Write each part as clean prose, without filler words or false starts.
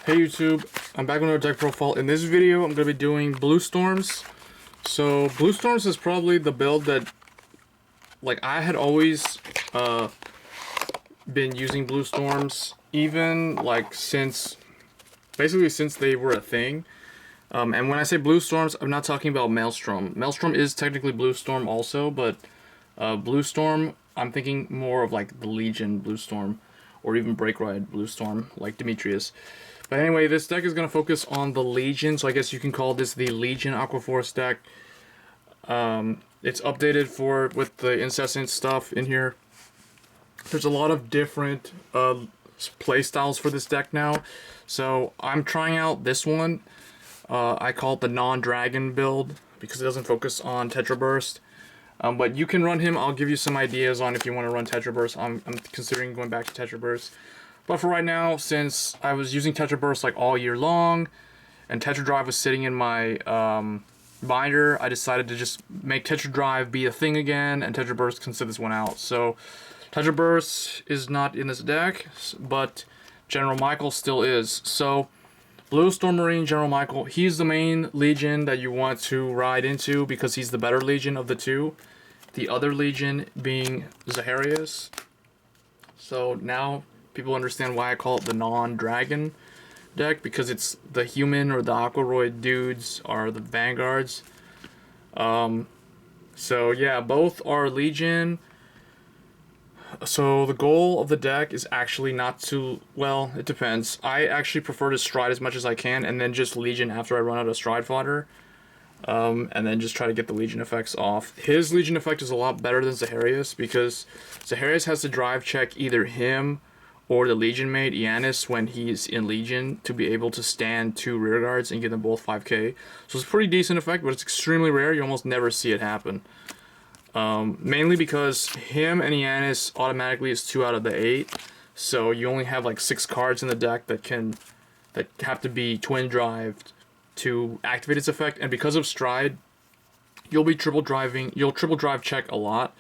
Hey YouTube, I'm back with another deck profile. In this video, I'm going to be doing Blue Storms. So, Blue Storms is probably the build that, like, I had always been using Blue Storms, even, like, basically since they were a thing. And when I say Blue Storms, I'm not talking about Maelstrom. Maelstrom is technically Blue Storm also, but Blue Storm, I'm thinking more of, like, the Legion Blue Storm, or even Break Ride Blue Storm, like Demetrius. But anyway, this deck is going to focus on the Legion, so I guess you can call this the Legion Aquaforce deck. It's updated with the incessant stuff in here. There's a lot of different play styles for this deck now, so I'm trying out this one. I call it the non-dragon build because it doesn't focus on tetra-burst. But you can run him. I'll give you some ideas on if you want to run tetra-burst. I'm considering going back to tetra-burst. But for right now, since I was using tetra-burst like all year long, and Tetra Drive was sitting in my binder, I decided to just make Tetra Drive be a thing again, and tetra-burst can sit this one out. So tetra-burst is not in this deck, but General Michael still is. So Blue Storm Marine General Michael, he's the main Legion that you want to ride into because he's the better Legion of the two. The other Legion being Zaharias. So now people understand why I call it the non-dragon deck, because it's the human or the Aquaroid dudes are the Vanguards. So yeah, both are Legion. So the goal of the deck is actually not to, well, it depends. I actually prefer to stride as much as I can and then just Legion after I run out of stride fodder. And then just try to get the Legion effects off. His Legion effect is a lot better than Zaharias because Zaharias has to drive check either him or the Legion mate, Iannis, when he's in Legion, to be able to stand two rear guards and give them both 5k. So it's a pretty decent effect, but it's extremely rare. You almost never see it happen. Mainly because him and Iannis automatically is 2 out of the 8. So you only have like 6 cards in the deck that have to be twin drived to activate its effect. And because of stride, you'll triple drive check a lot.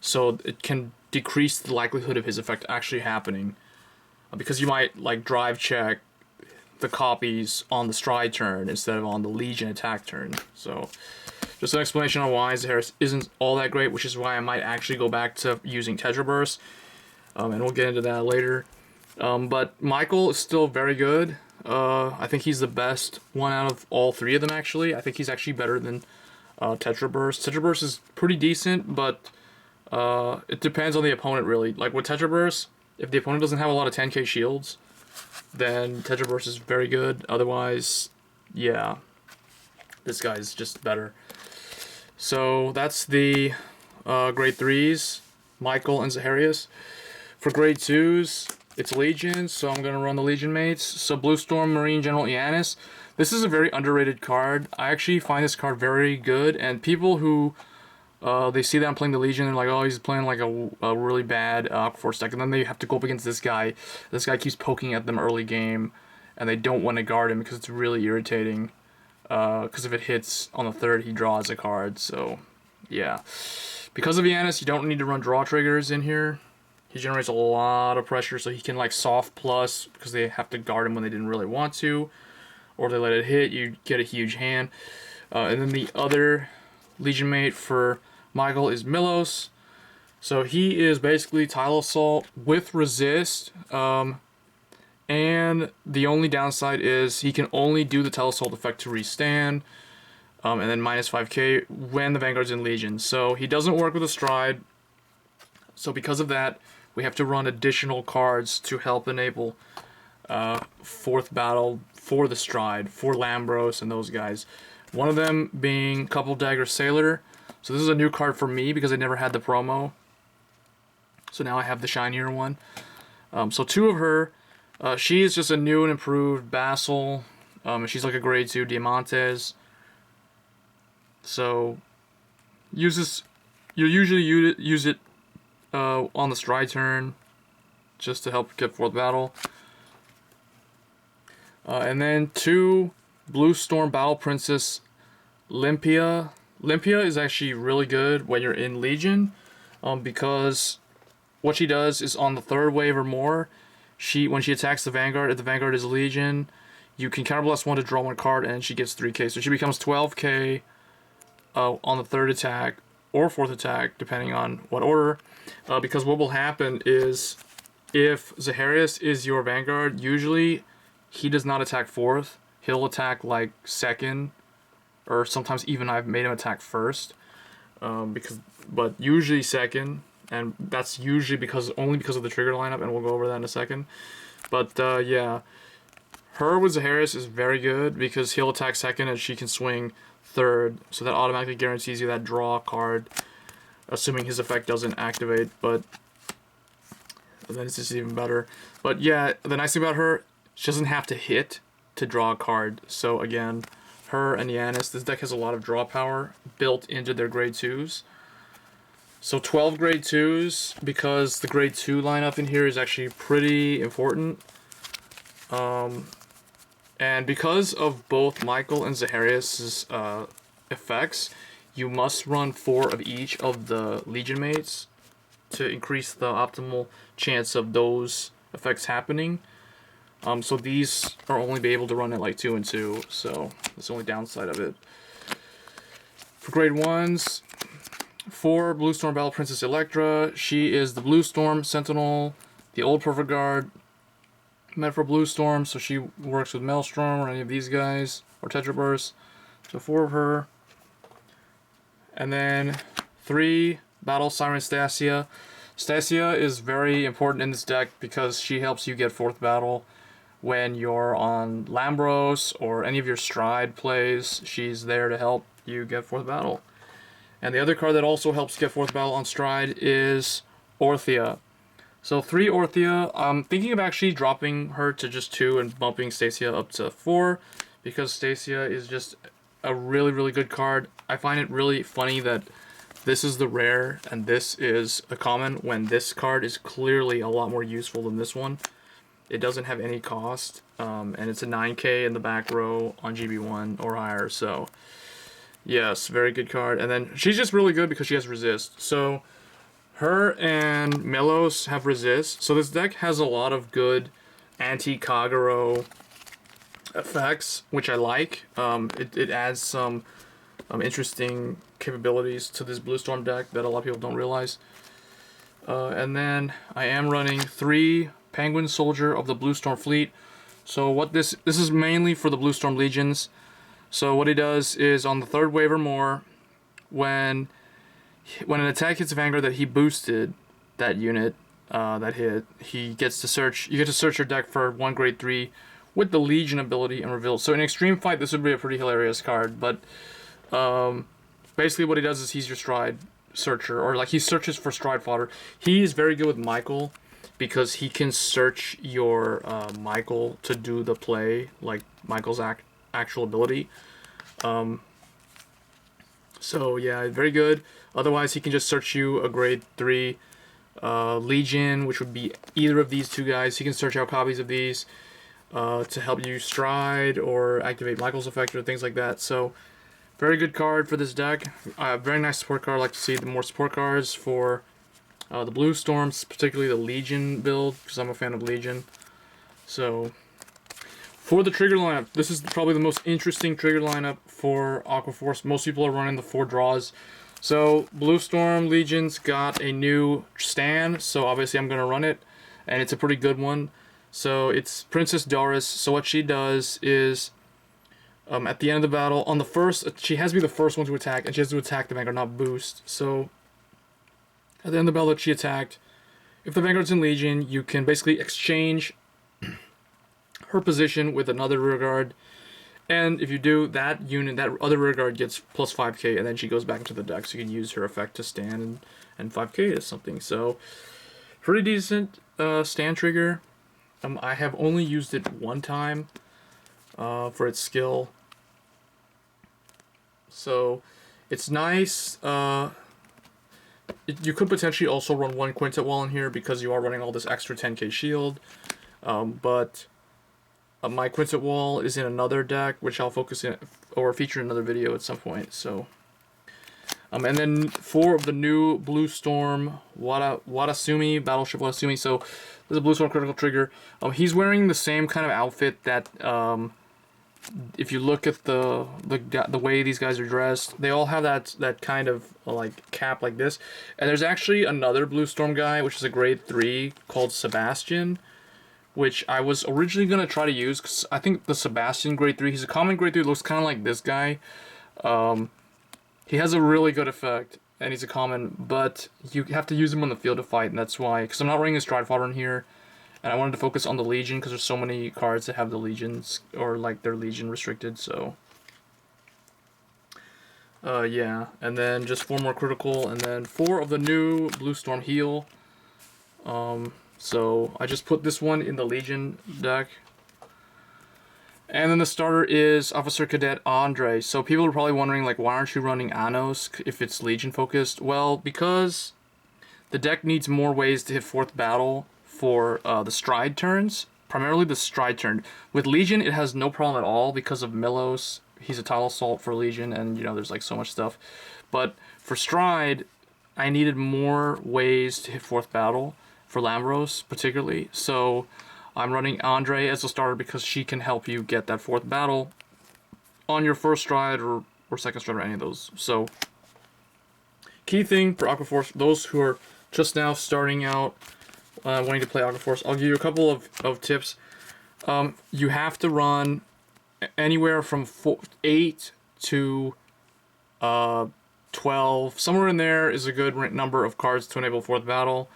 So it can decrease the likelihood of his effect actually happening. Because you might like drive check the copies on the stride turn instead of on the Legion attack turn. So just an explanation on why Zaharias isn't all that great, which is why I might actually go back to using tetra-burst. And we'll get into that later. But Michael is still very good. I think he's the best one out of all 3 of them actually. I think he's actually better than tetra-burst. Tetra-burst is pretty decent, but it depends on the opponent really. Like with tetra-burst, if the opponent doesn't have a lot of 10k shields, then tetra-burst is very good. Otherwise, yeah, this guy's just better. So that's the grade 3s, Michael and Zaharias. For grade 2s, it's Legion, so I'm going to run the Legion mates. So Blue Storm Marine General Iannis. This is a very underrated card. I actually find this card very good, and people who they see that I'm playing the Legion, they're like, oh, he's playing like a really bad Aquaforce deck, and then they have to go up against this guy. This guy keeps poking at them early game, and they don't want to guard him because it's really irritating. Because if it hits on the 3rd, he draws a card, so yeah. Because of Iannis, you don't need to run draw triggers in here. He generates a lot of pressure, so he can like soft plus, because they have to guard him when they didn't really want to. Or if they let it hit, you get a huge hand. And then the other Legion mate for Michael is Milos. So he is basically Tile Assault with resist. And the only downside is he can only do the Tile Assault effect to restand. And then minus 5k when the Vanguard's in Legion. So he doesn't work with a stride. So because of that, we have to run additional cards to help enable 4th battle for the stride, for Lambros and those guys. One of them being Couple Dagger Sailor. So this is a new card for me because I never had the promo. So now I have the shinier one. So 2 of her. She is just a new and improved Basil. She's like a grade 2 Diamantes. So you'll usually use it on the stride turn just to help get 4th battle. And then 2 Blue Storm Battle Princess Limpia. Limpia is actually really good when you're in Legion, because what she does is on the 3rd wave or more, when she attacks the Vanguard, if the Vanguard is a Legion, you can counterblast 1 to draw 1 card, and she gets 3k. So she becomes 12k on the 3rd attack or 4th attack, depending on what order. Because what will happen is, if Zaharias is your Vanguard, usually he does not attack 4th. He'll attack like 2nd, or sometimes even I've made him attack 1st. But usually 2nd, and that's usually only because of the trigger lineup, and we'll go over that in a second. But yeah, her with Zaharias is very good because he'll attack 2nd and she can swing 3rd, so that automatically guarantees you that draw card, assuming his effect doesn't activate. But then it's just even better. But yeah, the nice thing about her, she doesn't have to hit to draw a card. So again, her and Yanis, this deck has a lot of draw power built into their grade 2s. So 12 grade 2s, because the grade 2 lineup in here is actually pretty important. And because of both Michael and Zaharias' effects, you must run 4 of each of the Legion mates to increase the optimal chance of those effects happening. So these are only be able to run at like 2 and 2, so that's the only downside of it. For grade 1s, for Blue Storm Battle Princess Electra, she is the Blue Storm Sentinel, the old Perfect Guard, meant for Blue Storm, so she works with Maelstrom or any of these guys, or tetra-burst. So 4 of her. And then 3, Battle Siren Stasia. Stasia is very important in this deck because she helps you get 4th battle when you're on Lambros or any of your Stride plays. She's there to help you get 4th battle. And the other card that also helps get 4th battle on Stride is Orthia. So 3 Orthia. I'm thinking of actually dropping her to just 2 and bumping Stasia up to 4, because Stasia is just a really, really good card. I find it really funny that this is the rare and this is a common, when this card is clearly a lot more useful than this one. It doesn't have any cost, and it's a 9k in the back row on GB1 or higher, so yes, very good card. And then she's just really good because she has resist. So her and Melos have resist, so this deck has a lot of good anti-Kagero effects, which I like. It adds some interesting capabilities to this Blue Storm deck that a lot of people don't realize. And then I am running 3 Penguin Soldier of the Blue Storm Fleet. So what this is mainly for the Blue Storm Legions. So what he does is on the 3rd wave or more, when an attack hits a Vanguard that he boosted that unit that hit, you get to search your deck for 1 grade 3 with the Legion ability and reveal. So in Extreme Fight, this would be a pretty hilarious card, but basically what he does is he's your Stride searcher, or like he searches for Stride fodder. He is very good with Michael because he can search your Michael to do the play, like Michael's actual ability. So yeah, very good. Otherwise, he can just search you a grade 3 Legion, which would be either of these 2 guys. He can search out copies of these to help you Stride or activate Michael's effect or things like that. So very good card for this deck. Very nice support card. I like to see the more support cards for the Blue Storms, particularly the Legion build, because I'm a fan of Legion. So for the trigger lineup, this is probably the most interesting trigger lineup for Aquaforce. Most people are running the 4 draws. So Blue Storm Legion's got a new stand, so obviously I'm going to run it, and it's a pretty good one. So it's Princess Doris. So what she does is, at the end of the battle, on the first, she has to be the first one to attack, and she has to attack the Vanguard, not boost. So at the end of the battle that she attacked, if the Vanguard's in Legion, you can basically exchange her position with another rearguard, and if you do, that unit, that other rearguard gets plus 5k, and then she goes back into the deck, so you can use her effect to stand, and 5k is something. So pretty decent stand trigger. I have only used it 1 time for its skill, so it's nice. You could potentially also run 1 Quintet Wall in here because you are running all this extra 10k shield, but my Quintet Wall is in another deck, which I'll focus in or feature in another video at some point. So, and then 4 of the new Blue Storm Watasumi, Battleship Watasumi. So There's a Blue Storm critical trigger. He's wearing the same kind of outfit that if you look at the way these guys are dressed, they all have that kind of like cap like this. And there's actually another Blue Storm guy, which is a grade 3 called Sebastian, which I was originally gonna try to use because I think the Sebastian grade 3, he's a common grade 3, looks kind of like this guy. He has a really good effect, and he's a common, but you have to use him on the field to fight, and that's why, because I'm not running a Stride Fodder in here. And I wanted to focus on the Legion because there's so many cards that have the Legions, or like they're Legion restricted, so. Yeah, and then just 4 more critical, and then 4 of the new Blue Storm heal. So I just put this one in the Legion deck. And then the starter is Officer Cadet Andre. So people are probably wondering, like, why aren't you running Anos if it's Legion focused? Well, because the deck needs more ways to hit 4th battle for the stride turns, primarily the stride turn. With Legion, it has no problem at all because of Milos. He's a tile assault for Legion, and you know there's like so much stuff. But for stride, I needed more ways to hit 4th battle for Lambros particularly. So I'm running Andre as a starter because she can help you get that 4th battle on your first stride or second stride or any of those. So key thing for Aquaforce, those who are just now starting out, wanting to play Aquaforce, I'll give you a couple of tips. You have to run anywhere from 8 to 12. Somewhere in there is a good number of cards to enable 4th battle.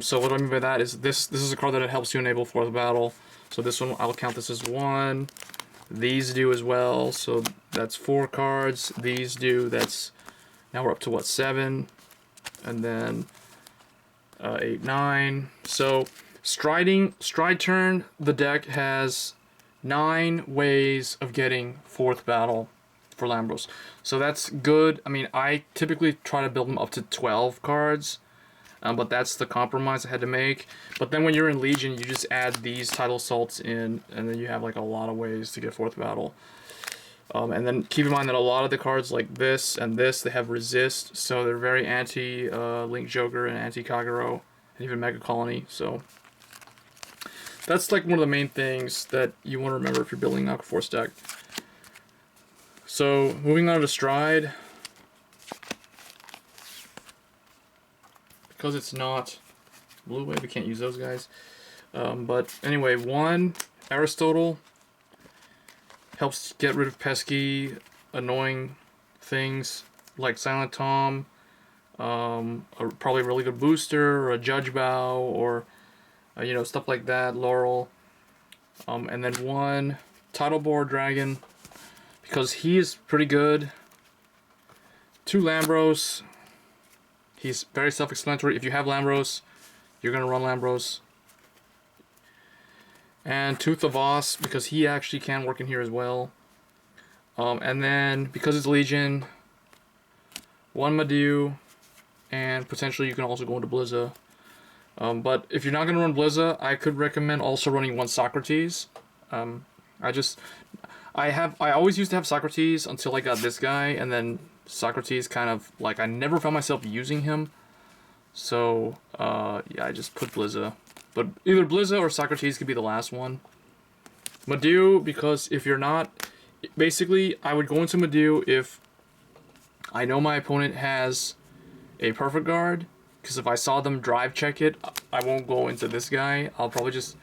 So what I mean by that is this is a card that helps you enable 4th battle. So this one, I'll count this as 1. These do as well, so that's 4 cards. These do, that's, now we're up to what, 7? And then 8, 9. So stride turn, the deck has 9 ways of getting 4th battle for Lambros. So that's good. I mean, I typically try to build them up to 12 cards, but that's the compromise I had to make. But then when you're in Legion, you just add these tidal assaults in, and then you have like a lot of ways to get 4th battle. And then keep in mind that a lot of the cards like this and this, they have resist, so they're very anti Link Joker and anti Kagero, and even Mega Colony. So that's like one of the main things that you want to remember if you're building an Aquaforce deck. So moving on to Stride, because it's not Blue Wave, we can't use those guys. But anyway, 1, Aristotle. Helps get rid of pesky, annoying things like Silent Tom, probably a really good booster, or a Judge Bow, or you know, stuff like that, Laurel. And then 1 Tidal Boar Dragon, because he is pretty good. 2 Lambros. He's very self-explanatory. If you have Lambros, you're gonna run Lambros. And 2 Thavas, because he actually can work in here as well. And then, because it's Legion, 1 Madhu, and potentially you can also go into Blizza. But if you're not going to run Blizza, I could recommend also running 1 Socrates. I always used to have Socrates until I got this guy, and then Socrates kind of, like, I never found myself using him. So, yeah, I just put Blizza. But either Blizza or Socrates could be the last one. Madhu, because if you're not... Basically, I would go into Madhu if I know my opponent has a Perfect Guard. Because if I saw them drive check it, I won't go into this guy. I'll probably just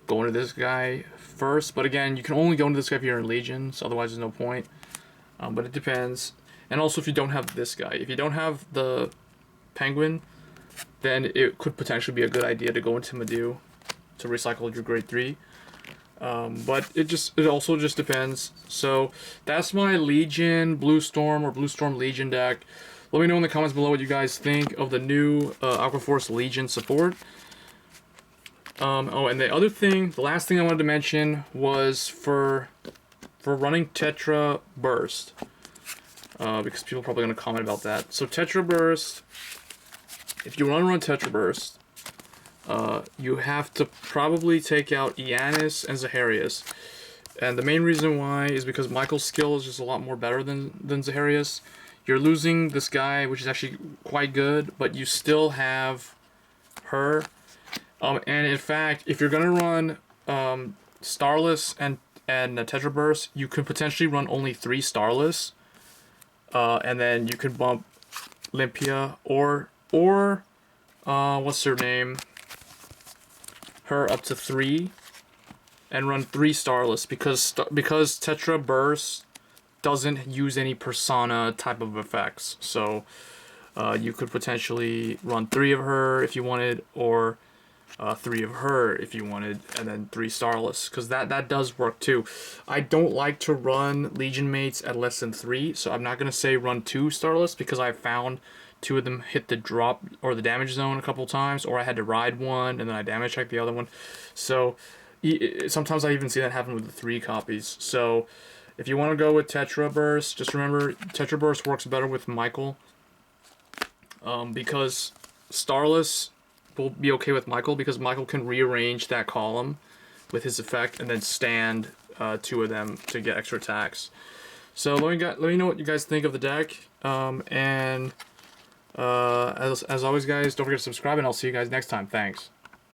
go into this guy first. But again, you can only go into this guy if you're in Legion, so otherwise there's no point. But it depends. And also if you don't have this guy. If you don't have the Penguin, then it could potentially be a good idea to go into Madhu to recycle your grade 3. But it also just depends. So that's my Legion Blue Storm or Blue Storm Legion deck. Let me know in the comments below what you guys think of the new Aquaforce Legion support. Oh, and the last thing I wanted to mention was for running tetra-burst. Because people are probably going to comment about that. So tetra-burst, if you want to run tetra-burst, you have to probably take out Iannis and Zaharias. And the main reason why is because Michael's skill is just a lot more better than Zaharias. You're losing this guy, which is actually quite good, but you still have her. And in fact, if you're gonna run Starless and tetra-burst, you could potentially run only 3 Starless, and then you could bump Limpia or what's her name? Her up to 3, and run 3 Starless because tetra-burst doesn't use any persona type of effects. So you could potentially run 3 of her if you wanted, or 3 of her if you wanted, and then 3 Starless, because that does work too. I don't like to run Legion mates at less than 3, so I'm not going to say run 2 Starless, because I found 2 of them hit the drop or the damage zone a couple times, or I had to ride one and then I damage checked the other one. So sometimes I even see that happen with the 3 copies. So if you want to go with tetra-burst, just remember tetra-burst works better with Michael, because Starless will be okay with Michael, because Michael can rearrange that column with his effect and then stand 2 of them to get extra attacks. So let me know what you guys think of the deck, and as always, guys, don't forget to subscribe, and I'll see you guys next time. Thanks.